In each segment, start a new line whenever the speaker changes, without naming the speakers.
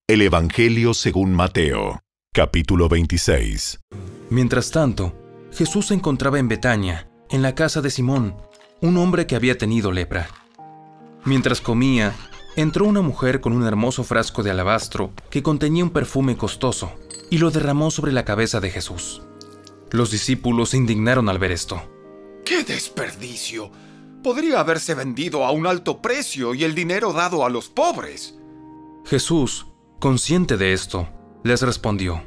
El Evangelio según Mateo, capítulo 26.
Mientras tanto, Jesús se encontraba en Betania, en la casa de Simón, un hombre que había tenido lepra. Mientras comía, entró una mujer con un hermoso frasco de alabastro que contenía un perfume costoso y lo derramó sobre la cabeza de Jesús. Los discípulos se indignaron al ver esto.
¡Qué desperdicio! Podría haberse vendido a un alto precio y el dinero dado a los pobres.
Jesús, consciente de esto, les respondió: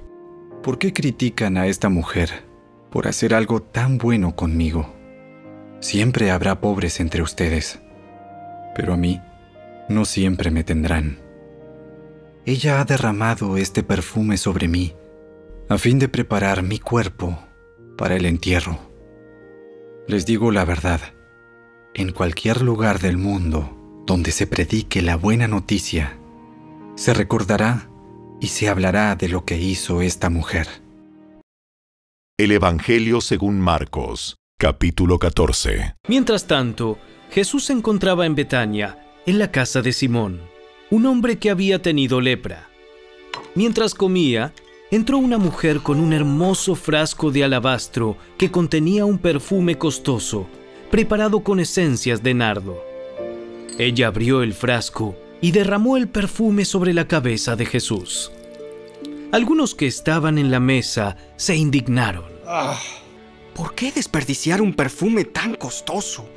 ¿Por qué critican a esta mujer por hacer algo tan bueno conmigo? Siempre habrá pobres entre ustedes, pero a mí no siempre me tendrán. Ella ha derramado este perfume sobre mí a fin de preparar mi cuerpo para el entierro. Les digo la verdad, en cualquier lugar del mundo donde se predique la buena noticia, se recordará y se hablará de lo que hizo esta mujer.
El Evangelio según Marcos, capítulo 14.
Mientras tanto, Jesús se encontraba en Betania, en la casa de Simón, un hombre que había tenido lepra. Mientras comía, entró una mujer con un hermoso frasco de alabastro que contenía un perfume costoso, preparado con esencias de nardo. Ella abrió el frasco y derramó el perfume sobre la cabeza de Jesús. Algunos que estaban en la mesa se indignaron.
¿Por qué desperdiciar un perfume tan costoso?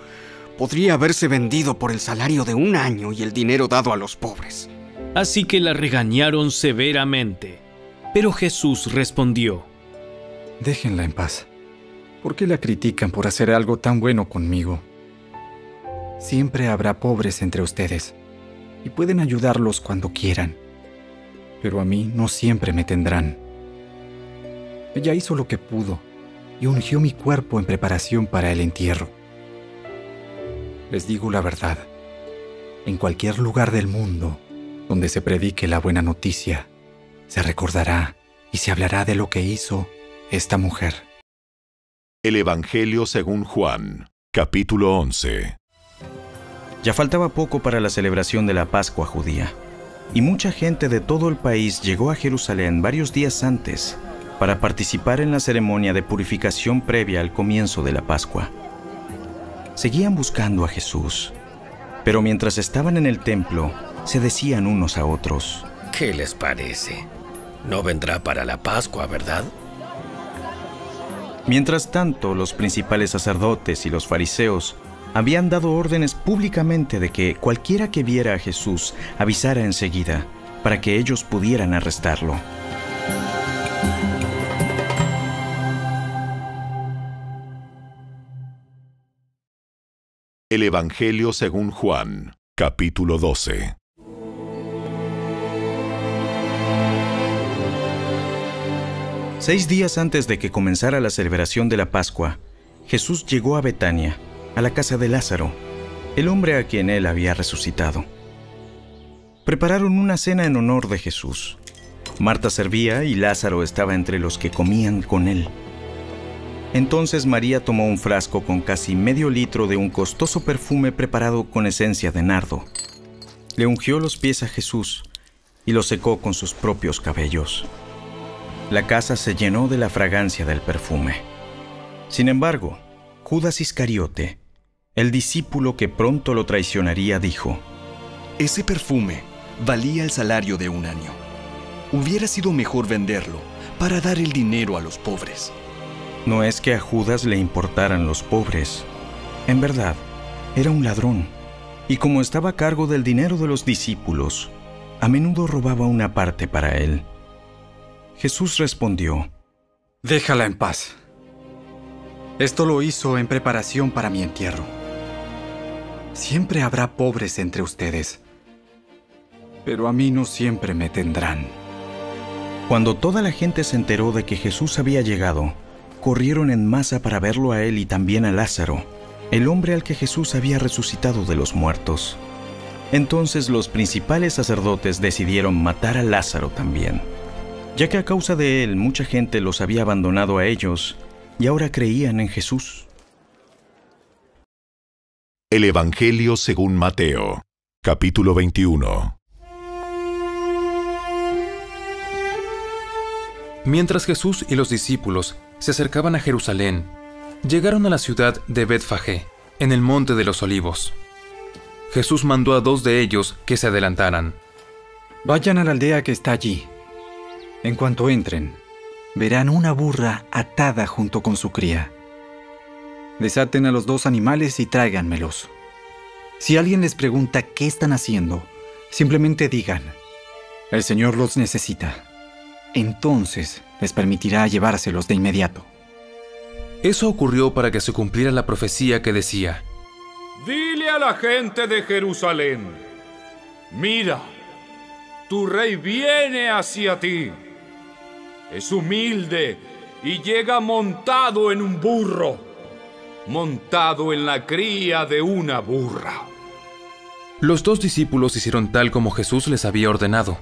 Podría haberse vendido por el salario de un año y el dinero dado a los pobres.
Así que la regañaron severamente. Pero Jesús respondió:
Déjenla en paz. ¿Por qué la critican por hacer algo tan bueno conmigo? Siempre habrá pobres entre ustedes y pueden ayudarlos cuando quieran, pero a mí no siempre me tendrán. Ella hizo lo que pudo y ungió mi cuerpo en preparación para el entierro. Les digo la verdad, en cualquier lugar del mundo donde se predique la buena noticia, se recordará y se hablará de lo que hizo esta mujer.
El Evangelio según Juan, capítulo 11.
Ya faltaba poco para la celebración de la Pascua judía, y mucha gente de todo el país llegó a Jerusalén varios días antes para participar en la ceremonia de purificación previa al comienzo de la Pascua. Seguían buscando a Jesús, pero mientras estaban en el templo, se decían unos a otros:
¿Qué les parece? No vendrá para la Pascua, ¿verdad?
Mientras tanto, los principales sacerdotes y los fariseos habían dado órdenes públicamente de que cualquiera que viera a Jesús avisara enseguida para que ellos pudieran arrestarlo.
El Evangelio según Juan, capítulo 12.
Seis días antes de que comenzara la celebración de la Pascua, Jesús llegó a Betania, a la casa de Lázaro, el hombre a quien él había resucitado. Prepararon una cena en honor de Jesús. Marta servía y Lázaro estaba entre los que comían con él. Entonces María tomó un frasco con casi medio litro de un costoso perfume preparado con esencia de nardo. Le ungió los pies a Jesús y los secó con sus propios cabellos. La casa se llenó de la fragancia del perfume. Sin embargo, Judas Iscariote, el discípulo que pronto lo traicionaría, dijo:
Ese perfume valía el salario de un año. Hubiera sido mejor venderlo para dar el dinero a los pobres.
No es que a Judas le importaran los pobres. En verdad, era un ladrón, y como estaba a cargo del dinero de los discípulos, a menudo robaba una parte para él. Jesús respondió:
Déjala en paz. Esto lo hizo en preparación para mi entierro. Siempre habrá pobres entre ustedes, pero a mí no siempre me tendrán.
Cuando toda la gente se enteró de que Jesús había llegado, corrieron en masa para verlo a él y también a Lázaro, el hombre al que Jesús había resucitado de los muertos. Entonces los principales sacerdotes decidieron matar a Lázaro también, ya que a causa de él mucha gente los había abandonado a ellos y ahora creían en Jesús.
El Evangelio según Mateo, capítulo 21.
Mientras Jesús y los discípulos se acercaban a Jerusalén, llegaron a la ciudad de Betfagé, en el monte de los Olivos. Jesús mandó a 2 de ellos que se adelantaran.
Vayan a la aldea que está allí. En cuanto entren, verán una burra atada junto con su cría. Desaten a los 2 animales y tráiganmelos. Si alguien les pregunta qué están haciendo, simplemente digan: el Señor los necesita. Entonces les permitirá llevárselos de inmediato.
Eso ocurrió para que se cumpliera la profecía que decía:
Dile a la gente de Jerusalén: mira, tu rey viene hacia ti. Es humilde y llega montado en un burro, montado en la cría de una burra.
Los 2 discípulos hicieron tal como Jesús les había ordenado.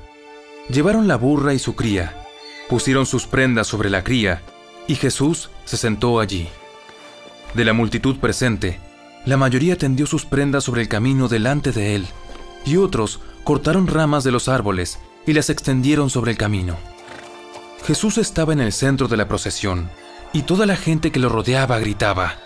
Llevaron la burra y su cría, pusieron sus prendas sobre la cría, y Jesús se sentó allí. De la multitud presente, la mayoría tendió sus prendas sobre el camino delante de él, y otros cortaron ramas de los árboles y las extendieron sobre el camino. Jesús estaba en el centro de la procesión, y toda la gente que lo rodeaba gritaba: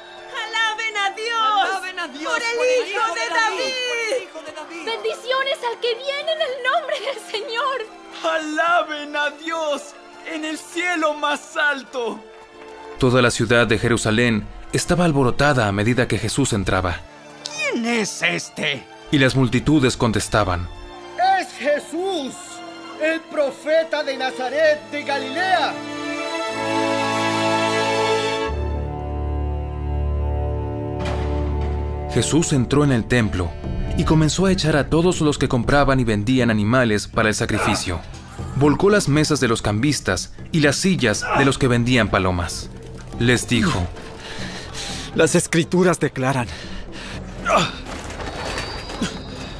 ¡Alaben a Dios! ¡Alaben a Dios por el Hijo de David! ¡Bendiciones al que viene en el nombre del Señor!
¡Alaben a Dios en el cielo más alto!
Toda la ciudad de Jerusalén estaba alborotada a medida que Jesús entraba.
¿Quién es este?
Y las multitudes contestaban:
¡Es Jesús, el profeta de Nazaret de Galilea!
Jesús entró en el templo y comenzó a echar a todos los que compraban y vendían animales para el sacrificio. Volcó las mesas de los cambistas y las sillas de los que vendían palomas. Les dijo:
Las Escrituras declaran: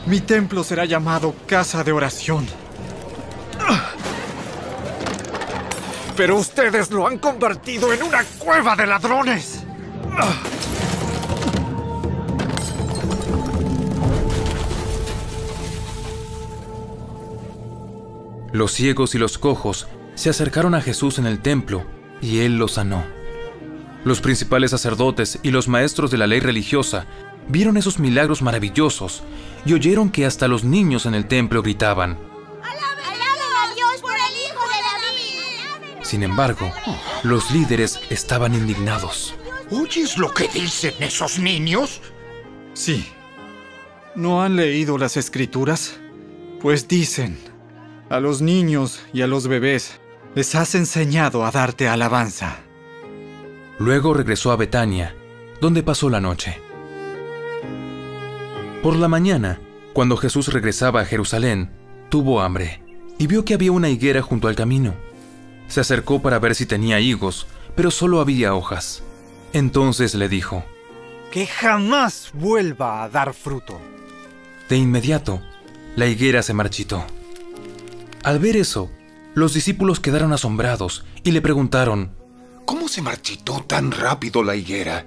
mi templo será llamado casa de oración. Pero ustedes lo han convertido en una cueva de ladrones.
Los ciegos y los cojos se acercaron a Jesús en el templo y él los sanó. Los principales sacerdotes y los maestros de la ley religiosa vieron esos milagros maravillosos y oyeron que hasta los niños en el templo gritaban:
¡Alaben a Dios por el Hijo de David!
Sin embargo, los líderes estaban indignados.
¿Oyes lo que dicen esos niños?
Sí. ¿No han leído las Escrituras? Pues dicen: a los niños y a los bebés les has enseñado a darte alabanza.
Luego regresó a Betania, donde pasó la noche. Por la mañana, cuando Jesús regresaba a Jerusalén, tuvo hambre y vio que había una higuera junto al camino. Se acercó para ver si tenía higos, pero solo había hojas. Entonces le dijo:
que jamás vuelva a dar fruto.
De inmediato, la higuera se marchitó. Al ver eso, los discípulos quedaron asombrados y le preguntaron:
¿cómo se marchitó tan rápido la higuera?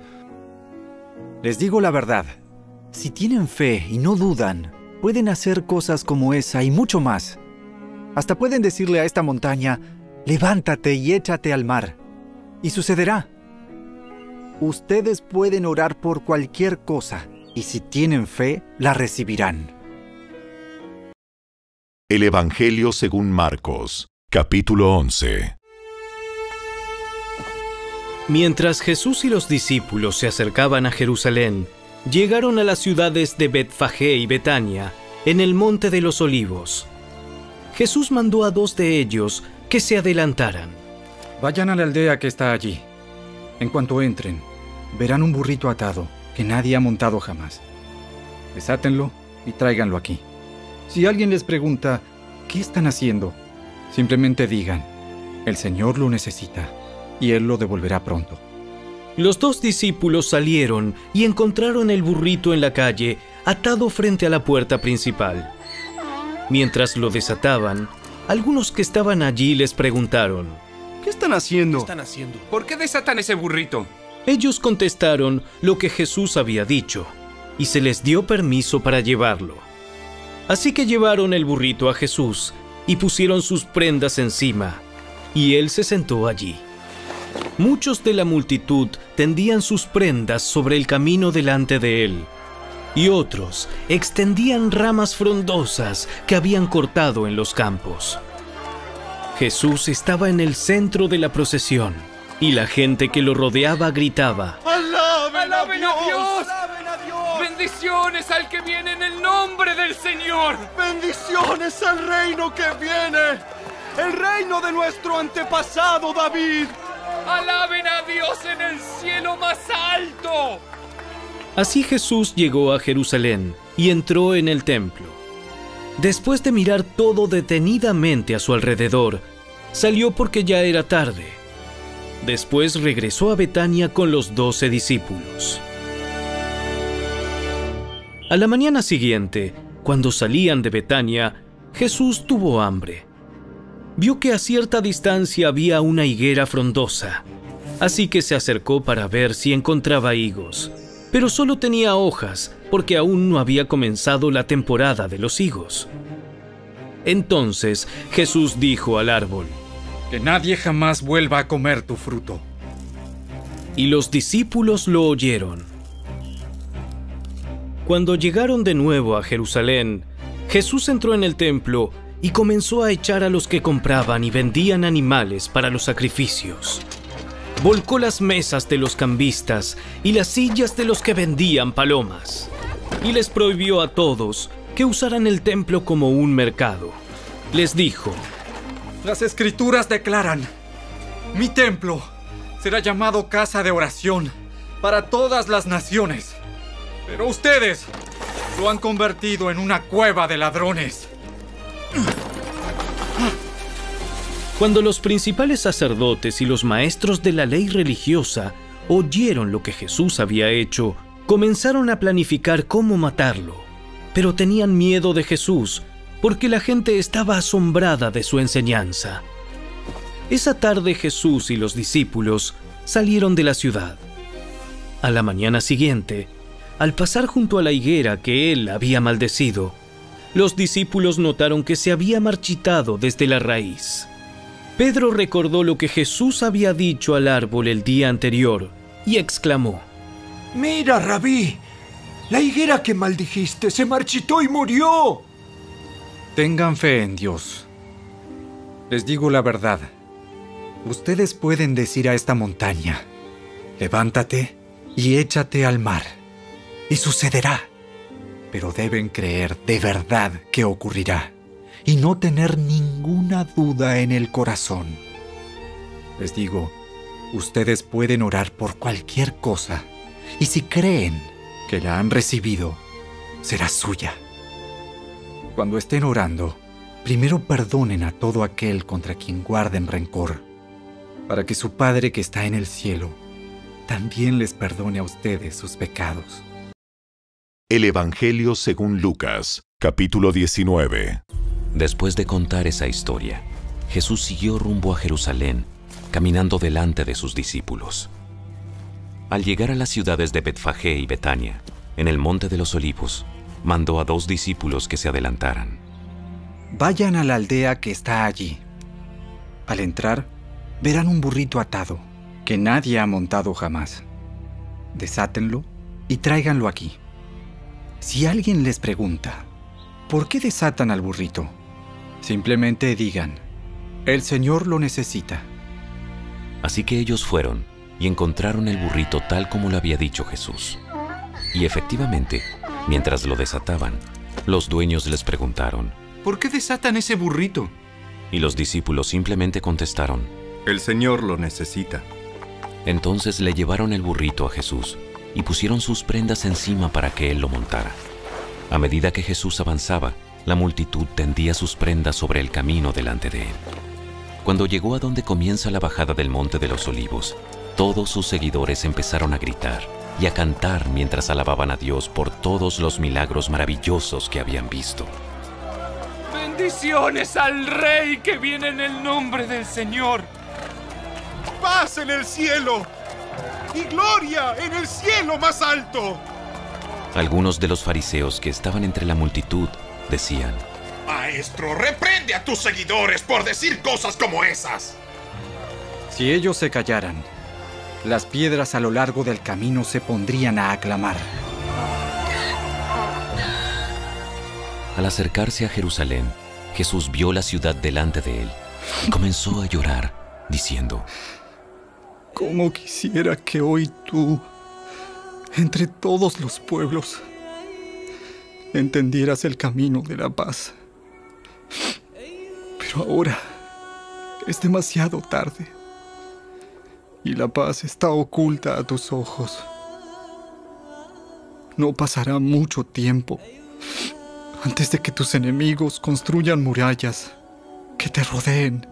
Les digo la verdad. Si tienen fe y no dudan, pueden hacer cosas como esa y mucho más. Hasta pueden decirle a esta montaña: levántate y échate al mar. Y sucederá. Ustedes pueden orar por cualquier cosa, y si tienen fe, la recibirán.
El Evangelio según Marcos, capítulo 11.
Mientras Jesús y los discípulos se acercaban a Jerusalén, llegaron a las ciudades de Betfagé y Betania, en el monte de los Olivos. Jesús mandó a 2 de ellos que se adelantaran.
Vayan a la aldea que está allí. En cuanto entren, verán un burrito atado que nadie ha montado jamás. Desátenlo y tráiganlo aquí. Si alguien les pregunta: ¿qué están haciendo?, simplemente digan: el Señor lo necesita y Él lo devolverá pronto.
Los 2 discípulos salieron y encontraron el burrito en la calle, atado frente a la puerta principal. Mientras lo desataban, algunos que estaban allí les preguntaron:
¿qué están haciendo?
¿Qué están haciendo? ¿Por qué desatan ese burrito?
Ellos contestaron lo que Jesús había dicho, y se les dio permiso para llevarlo. Así que llevaron el burrito a Jesús y pusieron sus prendas encima. y él se sentó allí. Muchos de la multitud tendían sus prendas sobre el camino delante de él, y otros extendían ramas frondosas que habían cortado en los campos. Jesús estaba en el centro de la procesión, y la gente que lo rodeaba gritaba:
¡Alaben a Dios! ¡Alaben a Dios! ¡Bendiciones al que viene en el nombre del Señor!
¡Bendiciones al reino que viene! ¡El reino de nuestro antepasado David!
¡Alaben a Dios en el cielo más alto!
Así Jesús llegó a Jerusalén y entró en el templo. Después de mirar todo detenidamente a su alrededor, salió porque ya era tarde. Después regresó a Betania con los 12 discípulos. A la mañana siguiente, cuando salían de Betania, Jesús tuvo hambre. Vio que a cierta distancia había una higuera frondosa, así que se acercó para ver si encontraba higos, pero solo tenía hojas porque aún no había comenzado la temporada de los higos. Entonces Jesús dijo al árbol:
Que nadie jamás vuelva a comer tu fruto.
Y los discípulos lo oyeron. Cuando llegaron de nuevo a Jerusalén, Jesús entró en el templo y comenzó a echar a los que compraban y vendían animales para los sacrificios. Volcó las mesas de los cambistas y las sillas de los que vendían palomas, y les prohibió a todos que usaran el templo como un mercado. Les dijo:
Las Escrituras declaran: mi templo será llamado casa de oración para todas las naciones, pero ustedes lo han convertido en una cueva de ladrones.
Cuando los principales sacerdotes y los maestros de la ley religiosa oyeron lo que Jesús había hecho, comenzaron a planificar cómo matarlo, pero tenían miedo de Jesús porque la gente estaba asombrada de su enseñanza. Esa tarde Jesús y los discípulos salieron de la ciudad. A la mañana siguiente, al pasar junto a la higuera que él había maldecido, los discípulos notaron que se había marchitado desde la raíz. Pedro recordó lo que Jesús había dicho al árbol el día anterior y exclamó:
¡Mira, Rabí! La higuera que maldijiste se marchitó y murió.
Tengan fe en Dios. Les digo la verdad. Ustedes pueden decir a esta montaña: levántate y échate al mar, y sucederá. Pero deben creer de verdad que ocurrirá y no tener ninguna duda en el corazón. Les digo, ustedes pueden orar por cualquier cosa, y si creen que la han recibido, será suya. Cuando estén orando, primero perdonen a todo aquel contra quien guarden rencor, para que su Padre que está en el cielo también les perdone a ustedes sus pecados.
El Evangelio según Lucas, capítulo 19.
Después de contar esa historia, Jesús siguió rumbo a Jerusalén, caminando delante de sus discípulos. Al llegar a las ciudades de Betfagé y Betania, en el Monte de los Olivos, mandó a 2 discípulos que se adelantaran.
Vayan a la aldea que está allí. Al entrar, verán un burrito atado, que nadie ha montado jamás. Desátenlo y tráiganlo aquí. Si alguien les pregunta: ¿por qué desatan al burrito?, simplemente digan: el Señor lo necesita.
Así que ellos fueron y encontraron el burrito tal como lo había dicho Jesús. Y efectivamente, mientras lo desataban, los dueños les preguntaron:
¿por qué desatan ese burrito?
Y los discípulos simplemente contestaron:
el Señor lo necesita.
Entonces le llevaron el burrito a Jesús y pusieron sus prendas encima para que él lo montara. A medida que Jesús avanzaba, la multitud tendía sus prendas sobre el camino delante de él. Cuando llegó a donde comienza la bajada del Monte de los Olivos, todos sus seguidores empezaron a gritar y a cantar mientras alababan a Dios por todos los milagros maravillosos que habían visto.
¡Bendiciones al Rey que viene en el nombre del Señor!
¡Paz en el cielo! ¡Y gloria en el cielo más alto!
Algunos de los fariseos que estaban entre la multitud decían:
Maestro, reprende a tus seguidores por decir cosas como esas.
Si ellos se callaran, las piedras a lo largo del camino se pondrían a aclamar.
Al acercarse a Jerusalén, Jesús vio la ciudad delante de él y comenzó a llorar, diciendo:
¿Cómo quisiera que hoy tú, entre todos los pueblos, entendieras el camino de la paz? Pero ahora es demasiado tarde y la paz está oculta a tus ojos. No pasará mucho tiempo antes de que tus enemigos construyan murallas que te rodeen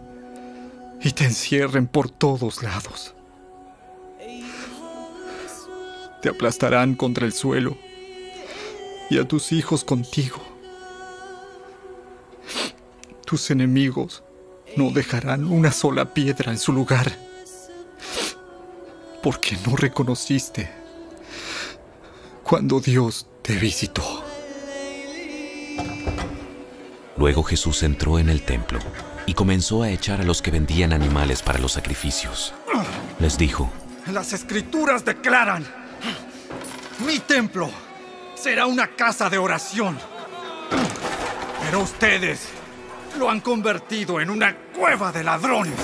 y te encierren por todos lados. Te aplastarán contra el suelo y a tus hijos contigo. Tus enemigos no dejarán una sola piedra en su lugar, porque no reconociste cuando Dios te visitó.
Luego Jesús entró en el templo y comenzó a echar a los que vendían animales para los sacrificios. Les dijo:
Las Escrituras declaran: mi templo será una casa de oración. Pero ustedes lo han convertido en una cueva de ladrones.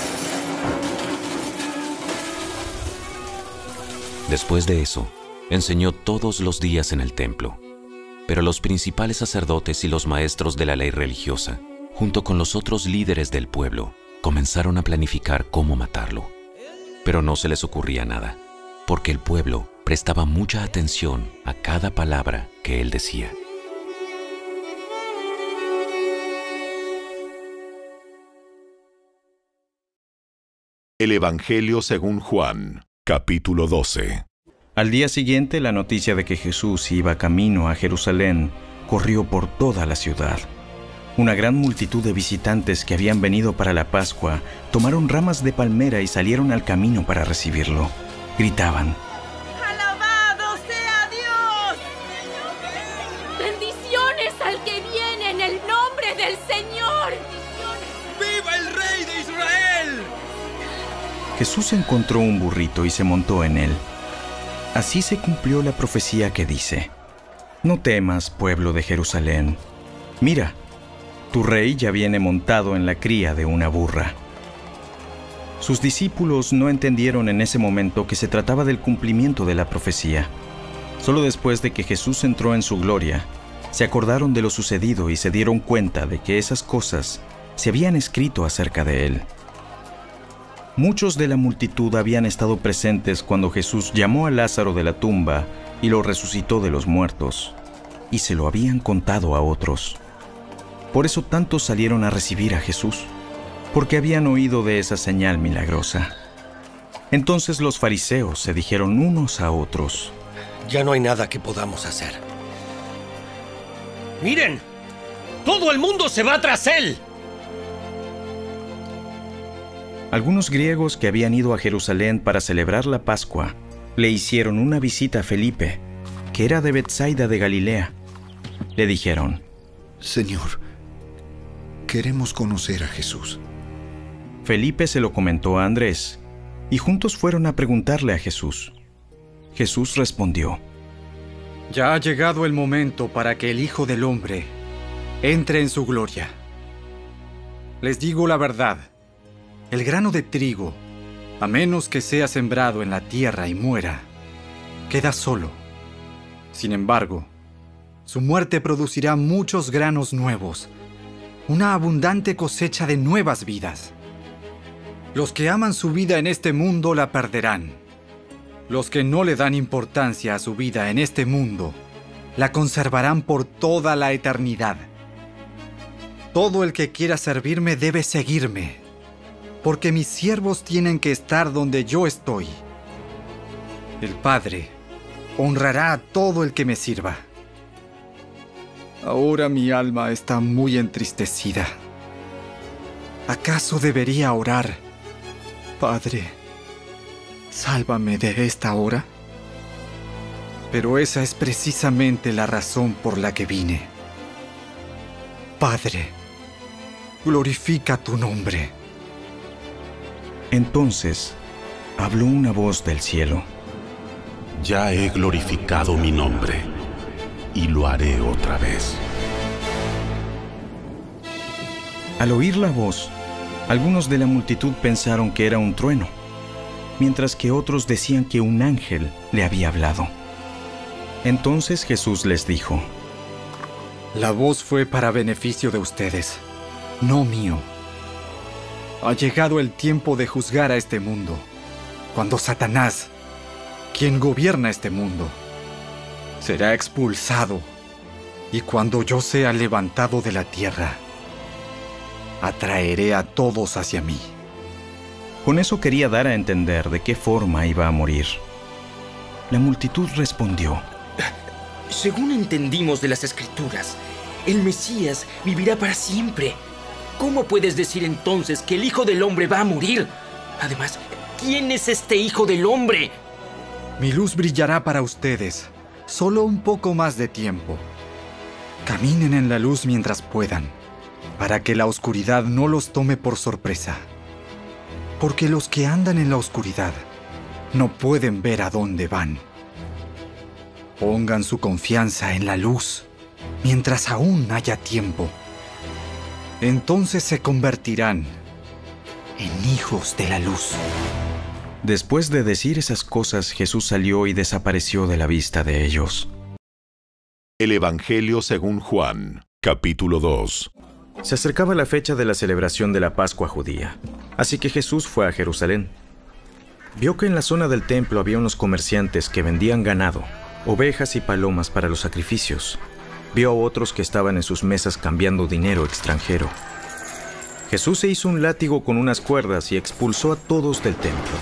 Después de eso, enseñó todos los días en el templo. Pero los principales sacerdotes y los maestros de la ley religiosa, junto con los otros líderes del pueblo, comenzaron a planificar cómo matarlo. Pero no se les ocurría nada, porque el pueblo prestaba mucha atención a cada palabra que él decía.
El Evangelio según Juan, capítulo 12.
Al día siguiente, la noticia de que Jesús iba camino a Jerusalén corrió por toda la ciudad. Una gran multitud de visitantes que habían venido para la Pascua tomaron ramas de palmera y salieron al camino para recibirlo. Gritaban:
¡Alabado sea Dios! ¡Bendiciones al que viene en el nombre del Señor!
¡Viva el Rey de Israel!
Jesús encontró un burrito y se montó en él. Así se cumplió la profecía que dice: No temas, pueblo de Jerusalén. Mira, tu rey ya viene montado en la cría de una burra. Sus discípulos no entendieron en ese momento que se trataba del cumplimiento de la profecía. Solo después de que Jesús entró en su gloria, se acordaron de lo sucedido y se dieron cuenta de que esas cosas se habían escrito acerca de él. Muchos de la multitud habían estado presentes cuando Jesús llamó a Lázaro de la tumba y lo resucitó de los muertos, y se lo habían contado a otros. Por eso tantos salieron a recibir a Jesús, porque habían oído de esa señal milagrosa. Entonces los fariseos se dijeron unos a otros:
Ya no hay nada que podamos hacer. ¡Miren! ¡Todo el mundo se va tras él!
Algunos griegos que habían ido a Jerusalén para celebrar la Pascua le hicieron una visita a Felipe, que era de Betsaida de Galilea. Le dijeron:
Señor, queremos conocer a Jesús.
Felipe se lo comentó a Andrés, y juntos fueron a preguntarle a Jesús. Jesús respondió:
Ya ha llegado el momento para que el Hijo del Hombre entre en su gloria. Les digo la verdad. El grano de trigo, a menos que sea sembrado en la tierra y muera, queda solo. Sin embargo, su muerte producirá muchos granos nuevos, una abundante cosecha de nuevas vidas. Los que aman su vida en este mundo la perderán. Los que no le dan importancia a su vida en este mundo, la conservarán por toda la eternidad. Todo el que quiera servirme debe seguirme, porque mis siervos tienen que estar donde yo estoy. El Padre honrará a todo el que me sirva. Ahora mi alma está muy entristecida. ¿Acaso debería orar: Padre, sálvame de esta hora? Pero esa es precisamente la razón por la que vine. Padre, glorifica tu nombre.
Entonces habló una voz del cielo.
Ya he glorificado mi nombre, y lo haré otra vez.
Al oír la voz, algunos de la multitud pensaron que era un trueno, mientras que otros decían que un ángel le había hablado. Entonces Jesús les dijo:
La voz fue para beneficio de ustedes, no mío. Ha llegado el tiempo de juzgar a este mundo, cuando Satanás, quien gobierna este mundo, será expulsado, y cuando yo sea levantado de la tierra, atraeré a todos hacia mí.
Con eso quería dar a entender de qué forma iba a morir. La multitud respondió:
Según entendimos de las Escrituras, el Mesías vivirá para siempre. ¿Cómo puedes decir entonces que el Hijo del Hombre va a morir? Además, ¿quién es este Hijo del Hombre?
Mi luz brillará para ustedes, solo un poco más de tiempo. Caminen en la luz mientras puedan, para que la oscuridad no los tome por sorpresa. Porque los que andan en la oscuridad no pueden ver a dónde van. Pongan su confianza en la luz, mientras aún haya tiempo. Entonces se convertirán en hijos de la luz.
Después de decir esas cosas, Jesús salió y desapareció de la vista de ellos.
El Evangelio según Juan, capítulo 2.
Se acercaba la fecha de la celebración de la Pascua judía, así que Jesús fue a Jerusalén. Vio que en la zona del templo había unos comerciantes que vendían ganado, ovejas y palomas para los sacrificios. Vio a otros que estaban en sus mesas cambiando dinero extranjero. Jesús se hizo un látigo con unas cuerdas y expulsó a todos del templo.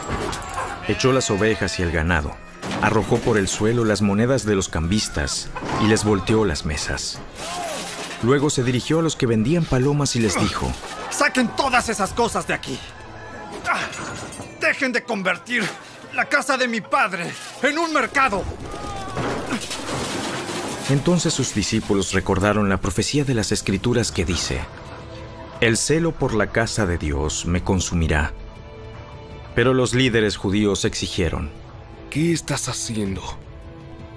Echó las ovejas y el ganado, arrojó por el suelo las monedas de los cambistas y les volteó las mesas. Luego se dirigió a los que vendían palomas y les dijo:
¡Saquen todas esas cosas de aquí! ¡Dejen de convertir la casa de mi padre en un mercado!
Entonces sus discípulos recordaron la profecía de las Escrituras que dice: El celo por la casa de Dios me consumirá. Pero los líderes judíos exigieron:
¿Qué estás haciendo?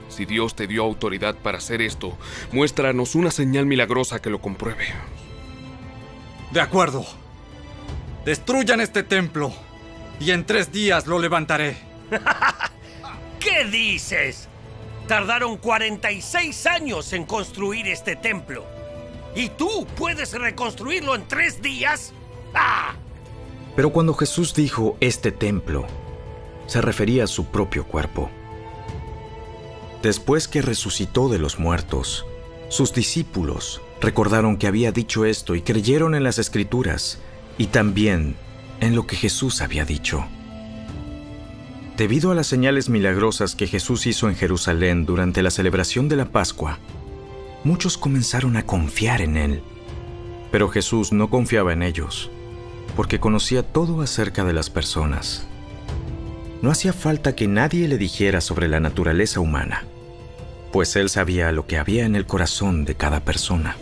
Si Dios te dio autoridad para hacer esto, muéstranos una señal milagrosa que lo compruebe.
De acuerdo. Destruyan este templo y en 3 días lo levantaré.
¿Qué dices? Tardaron 46 años en construir este templo. ¿Y tú puedes reconstruirlo en 3 días? ¡Ah!
Pero cuando Jesús dijo este templo, se refería a su propio cuerpo. Después que resucitó de los muertos, sus discípulos recordaron que había dicho esto y creyeron en las Escrituras y también en lo que Jesús había dicho. Debido a las señales milagrosas que Jesús hizo en Jerusalén durante la celebración de la Pascua, muchos comenzaron a confiar en él. Pero Jesús no confiaba en ellos, porque conocía todo acerca de las personas. No hacía falta que nadie le dijera sobre la naturaleza humana, pues él sabía lo que había en el corazón de cada persona.